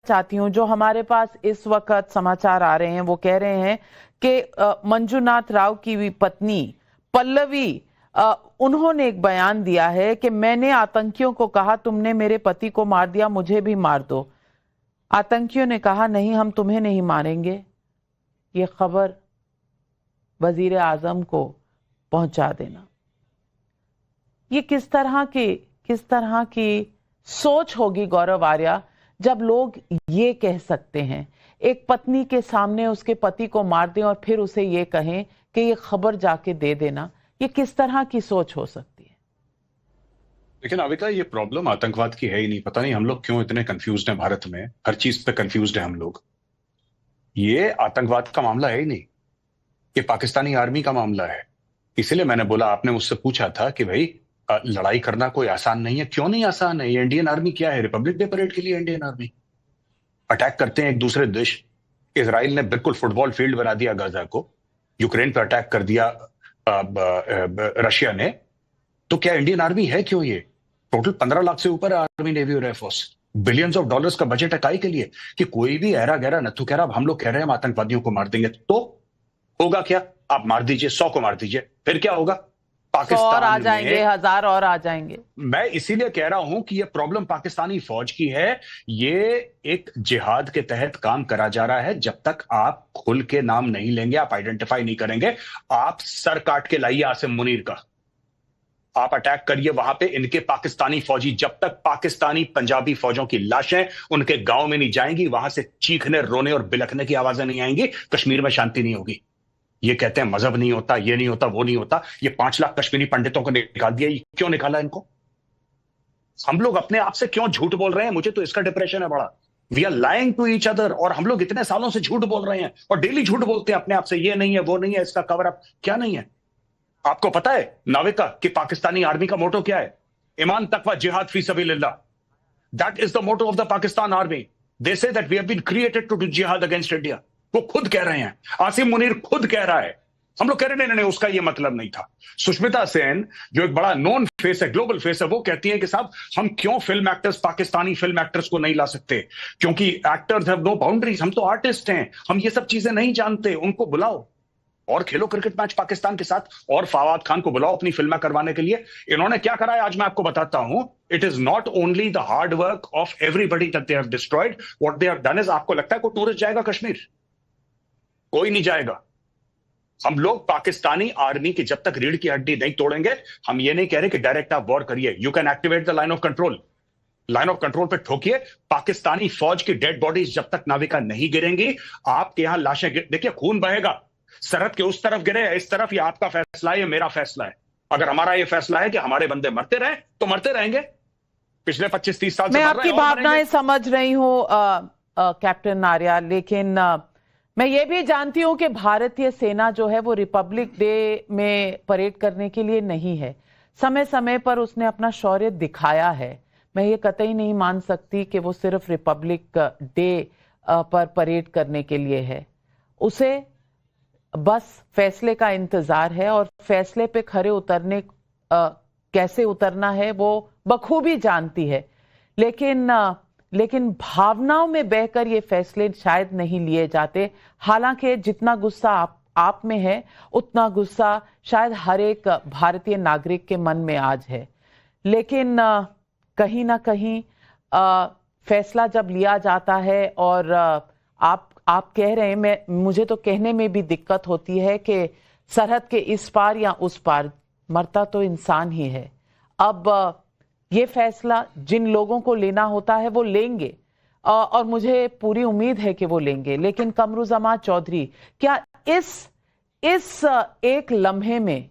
चाहती हूं, जो हमारे पास इस वक्त समाचार आ रहे हैं वो कह रहे हैं कि मंजुनाथ राव की पत्नी पल्लवी, उन्होंने एक बयान दिया है कि मैंने आतंकियों को कहा तुमने मेरे पति को मार दिया, मुझे भी मार दो। आतंकियों ने कहा नहीं, हम तुम्हें नहीं मारेंगे। ये खबर वजीर आजम को पहुंचा देना, ये किस तरह की सोच होगी गौरव आर्या, जब लोग ये कह सकते हैं, एक पत्नी के सामने उसके पति को मार दें और फिर उसे ये कहें कि ये खबर जाके दे देना। ये किस तरह की सोच हो सकती है? लेकिन नाविका, ये प्रॉब्लम आतंकवाद की है ही नहीं। पता नहीं हम लोग क्यों इतने कंफ्यूज्ड हैं भारत में, हर चीज पे कंफ्यूज्ड है हम लोग। ये आतंकवाद का मामला है ही नहीं, ये पाकिस्तानी आर्मी का मामला है। इसीलिए मैंने बोला, आपने मुझसे पूछा था कि भाई लड़ाई करना कोई आसान नहीं है। क्यों नहीं आसान है? ये इंडियन आर्मी क्या है? रिपब्लिक डे परेड के लिए इंडियन आर्मी अटैक करते हैं एक दूसरे देश। इजराइल ने बिल्कुल फुटबॉल फील्ड बना दिया गाजा को, यूक्रेन पर अटैक कर दिया रशिया ने। तो क्या इंडियन आर्मी है क्यों? ये टोटल 15 लाख से ऊपर आर्मी, नेवी और एयरफोर्स, बिलियंस ऑफ डॉलर्स का बजट है। काई के लिए? कि कोई भी ऐरा गहरा नथु कह रहा, हम लोग कह रहे हैं हम आतंकवादियों को मार देंगे, तो होगा क्या? आप मार दीजिए, 100 को मार दीजिए, फिर क्या होगा? पाकिस्तान 100 और आ जाएंगे, 1000 और आ जाएंगे। मैं इसीलिए कह रहा हूं कि यह प्रॉब्लम पाकिस्तानी फौज की है। ये एक जिहाद के तहत काम करा जा रहा है। जब तक आप खुल के नाम नहीं लेंगे, आप आइडेंटिफाई नहीं करेंगे, आप सर काट के लाइए आसिम मुनीर का, आप अटैक करिए वहां पे इनके पाकिस्तानी फौजी। जब तक पाकिस्तानी पंजाबी फौजों की लाशें उनके गांव में नहीं जाएंगी, वहां से चीखने, रोने और बिलखने की आवाजें नहीं आएंगी, कश्मीर में शांति नहीं होगी। ये कहते हैं मजहब नहीं होता, ये नहीं होता, वो नहीं होता। ये 5 लाख कश्मीरी पंडितों को निकाल दिया। ये क्यों निकाला इनको? हम लोग अपने आप से क्यों झूठ बोल रहे हैं? मुझे तो इसका डिप्रेशन है बड़ा। We are lying to each other, और हम लोग इतने सालों से झूठ बोल रहे हैं और डेली झूठ बोलते हैं अपने आप से, ये नहीं है, वो नहीं है, इसका कवर अप क्या नहीं है। आपको पता है नाविका कि पाकिस्तानी आर्मी का मोटो क्या है? ईमान तकवा जिहाद फी सबीलिल्लाह। That is the motto of the Pakistan army. They say that we have been created to do जिहाद अगेंस्ट इंडिया। वो खुद कह रहे हैं, आसिम मुनीर खुद कह रहा है। हम लोग कह रहे नहीं, उसका ये मतलब नहीं था। सुष्मिता सेन, जो एक बड़ा नोन फेस है, ग्लोबल फेस है, वो कहती है कि साहब हम क्यों film actors, Pakistani film actors को नहीं ला सकते, क्योंकि एक्टर्स हैव नो बाउंड्रीज, हम तो आर्टिस्ट हैं, हम ये सब चीजें नहीं जानते। उनको बुलाओ और खेलो क्रिकेट मैच पाकिस्तान के साथ, और फवाद खान को बुलाओ अपनी फिल्में करवाने के लिए। इन्होंने क्या करा है आज मैं आपको बताता हूं। It is not only the hard work of everybody that they have destroyed, what they have done is, आपको लगता है कोई टूरिस्ट जाएगा कश्मीर? कोई नहीं जाएगा। हम लोग पाकिस्तानी आर्मी की जब तक रीढ़ की हड्डी नहीं तोड़ेंगे, हम ये नहीं कह रहे कि डायरेक्ट आप वॉर करिए। You can activate the line of control, line of control पे ठोकिए। पाकिस्तानी फौज की डेड बॉडीज जब तक नाविका नहीं गिरेंगी, आपके यहां लाशें देखिए, खून बहेगा। सरहद के उस तरफ गिरे या इस तरफ, ये आपका फैसला है, ये मेरा फैसला है। अगर हमारा ये फैसला है कि हमारे बंदे मरते रहे तो मरते रहेंगे। पिछले 25-30 साल से मैं आपकी भावनाएं समझ रही हूं कैप्टन आर्या, लेकिन मैं ये भी जानती हूं कि भारतीय सेना जो है वो रिपब्लिक डे में परेड करने के लिए नहीं है। समय समय पर उसने अपना शौर्य दिखाया है। मैं ये कतई नहीं मान सकती कि वो सिर्फ रिपब्लिक डे पर परेड करने के लिए है। उसे बस फैसले का इंतजार है, और फैसले पे खरे उतरने कैसे उतरना है वो बखूबी जानती है। लेकिन भावनाओं में बहकर ये फैसले शायद नहीं लिए जाते। हालांकि जितना गुस्सा आप में है, उतना गुस्सा शायद हर एक भारतीय नागरिक के मन में आज है। लेकिन कहीं ना कहीं फैसला जब लिया जाता है, और आप कह रहे हैं, मुझे तो कहने में भी दिक्कत होती है कि सरहद के इस पार या उस पार मरता तो इंसान ही है। अब ये फैसला जिन लोगों को लेना होता है वो लेंगे, और मुझे पूरी उम्मीद है कि वो लेंगे। लेकिन कमरुज़्ज़मान चौधरी, क्या इस एक लम्हे में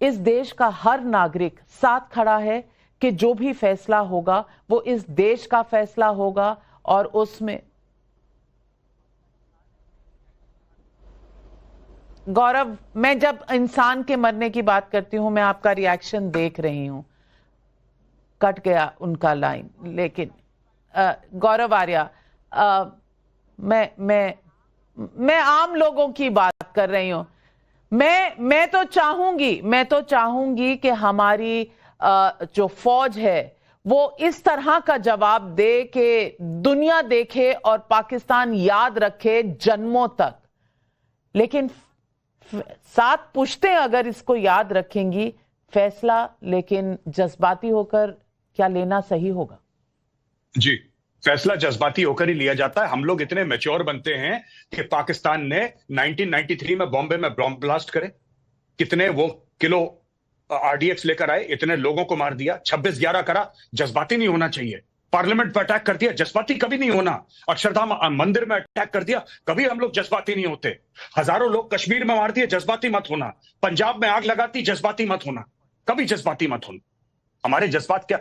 इस देश का हर नागरिक साथ खड़ा है कि जो भी फैसला होगा वो इस देश का फैसला होगा, और उसमें गौरव, मैं जब इंसान के मरने की बात करती हूं, मैं आपका रिएक्शन देख रही हूं, कट गया उनका लाइन। लेकिन गौरव आर्या, मैं आम लोगों की बात कर रही हूं। मैं तो चाहूंगी कि हमारी जो फौज है वो इस तरह का जवाब दे कि दुनिया देखे और पाकिस्तान याद रखे जन्मों तक। लेकिन 7 पुश्तें अगर इसको याद रखेंगी, फैसला लेकिन जज्बाती होकर क्या लेना सही होगा? जी, फैसला जज्बाती होकर ही लिया जाता है। हम लोग इतने मैच्योर बनते हैं कि पाकिस्तान ने 1993 में बॉम्बे में बॉम्ब ब्लास्ट करे, कितने वो किलो आरडीएक्स लेकर आए, इतने लोगों को मार दिया, 26/11 करा, जज्बाती नहीं होना चाहिए। पार्लियामेंट पर अटैक कर दिया, जज्बाती कभी नहीं होना। अक्षरधाम मंदिर में अटैक कर दिया, कभी हम लोग जज्बाती नहीं होते। हजारों लोग कश्मीर में मार दिए, जज्बाती मत होना। पंजाब में आग लगाती, जज्बाती मत होना, कभी जज्बाती मत होना। हमारे जज्बात क्या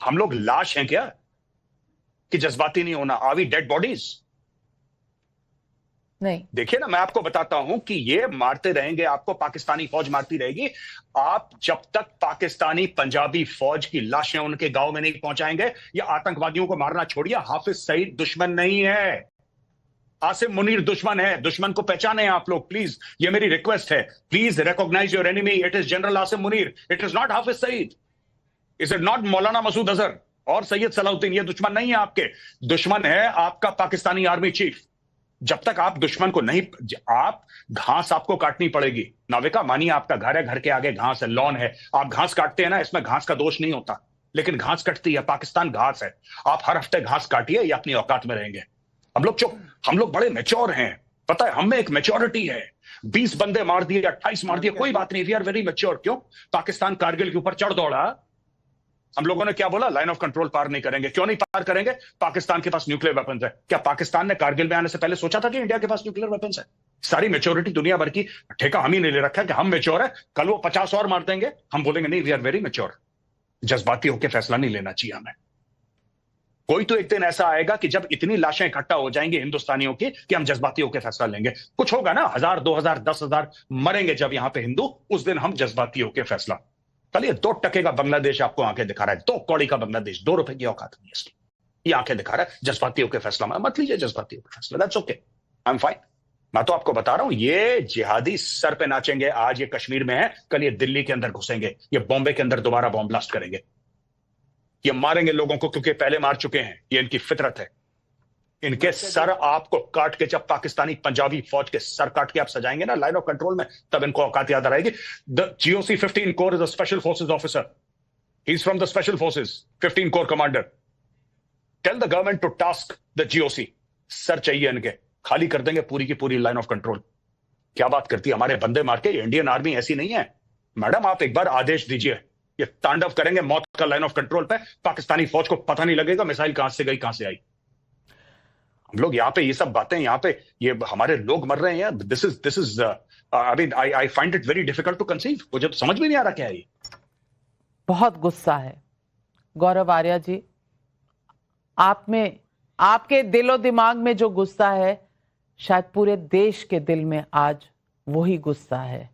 हम लोग लाश हैं क्या कि जज्बाती नहीं होना? Are we dead bodies? नहीं। देखिए ना, मैं आपको बताता हूं कि ये मारते रहेंगे आपको, पाकिस्तानी फौज मारती रहेगी। आप जब तक पाकिस्तानी पंजाबी फौज की लाशें उनके गांव में नहीं पहुंचाएंगे, या आतंकवादियों को मारना छोड़िए, हाफिज सईद दुश्मन नहीं है, आसिम मुनीर दुश्मन है। दुश्मन को पहचाने आप लोग प्लीज, ये मेरी रिक्वेस्ट है। Please recognise your enemy, it is general Asim Munir, it is not Hafiz Saeed, is it not Maulana Masood Azhar और सैयद सलाउद्दीन। ये दुश्मन नहीं है आपके, दुश्मन है आपका पाकिस्तानी आर्मी चीफ। जब तक आप दुश्मन को नहीं, आप घास आपको काटनी पड़ेगी। नाविका मानिए, आपका घर है, घर के आगे घास है, लॉन है, आप घास काटते हैं ना, इसमें घास का दोष नहीं होता, लेकिन घास कटती है। पाकिस्तान घास है, आप हर हफ्ते घास काटिए, ये अपनी औकात में रहेंगे। हम लोग चुप, हम लोग बड़े मैच्योर हैं, पता है, हम में एक मैच्योरिटी है। 20 बंदे मार दिए, 28 मार दिए, कोई बात नहीं, वी आर वेरी मैच्योर। क्यों? पाकिस्तान कारगिल के ऊपर चढ़ दौड़ा, हम लोगों ने क्या बोला? लाइन ऑफ कंट्रोल पार नहीं करेंगे। क्यों नहीं पार करेंगे? पाकिस्तान के पास न्यूक्लियर वेपन्स है। क्या पाकिस्तान ने कारगिल में आने से पहले सोचा था कि इंडिया के पास न्यूक्लियर वेपन्स है? सारी मैच्योरिटी दुनिया भर की ठेका हम ही नहीं ले रखा है कि हम मैच्योर है, कल वो 50 और मार देंगे, हम बोलेंगे नहीं, वी आर वेरी मैच्योर। जज्बाती होकर फैसला नहीं लेना चाहिए हमें। कोई तो एक दिन ऐसा आएगा कि जब इतनी लाशें इकट्ठा हो जाएंगी हिंदुस्तानियों की कि हम जज्बाती होकर फैसला लेंगे। कुछ होगा ना, 1000, 2000, 10,000 मरेंगे जब यहां पे हिंदू, उस दिन हम जज्बाती होकर फैसला। कल ये 2 टके का बांग्लादेश आपको आंखें दिखा रहा है, 2 कौड़ी का बांग्लादेश, 2 रुपए की औकात नहीं है इसकी, ये आंखें दिखा रहा है। जज्बाती होकर फैसला मत लीजिए, जज्बाती होकर फैसला, that's okay, I am fine. मैं तो आपको बता रहा हूं, ये जिहादी सर पे नाचेंगे। आज ये कश्मीर में है, कल ये दिल्ली के अंदर घुसेंगे, ये बॉम्बे के अंदर दोबारा बॉम्ब ब्लास्ट करेंगे, ये मारेंगे लोगों को, क्योंकि पहले मार चुके हैं, ये इनकी फितरत है। इनके सर आपको काट के, जब पाकिस्तानी पंजाबी फौज के सर काट के आप सजाएंगे ना लाइन ऑफ कंट्रोल में, तब इनको औकात याद आएगी। The GOC 15 corps is a special forces officer, he is from the special forces, 15 corps commander. Tell the government to task the GOC, sir चाहिए इनके, खाली कर देंगे पूरी की पूरी लाइन ऑफ कंट्रोल। क्या बात करती है, हमारे बंदे मार के। इंडियन आर्मी ऐसी नहीं है मैडम, आप एक बार आदेश दीजिए, ये तांडव करेंगे मौत का लाइन ऑफ कंट्रोल पे। पाकिस्तानी फौज को पता नहीं लगेगा मिसाइल कहां से गई, कहां से आई। हम लोग यहाँ पे ये सब बातें, यहाँ पे ये हमारे लोग मर रहे हैं। This is I mean I find it very difficult to conceive. मुझे तो समझ में नहीं आ रहा क्या है ये। बहुत गुस्सा है गौरव आर्या जी, आप में, आपके दिलो दिमाग में जो गुस्सा है, शायद पूरे देश के दिल में आज वही गुस्सा है।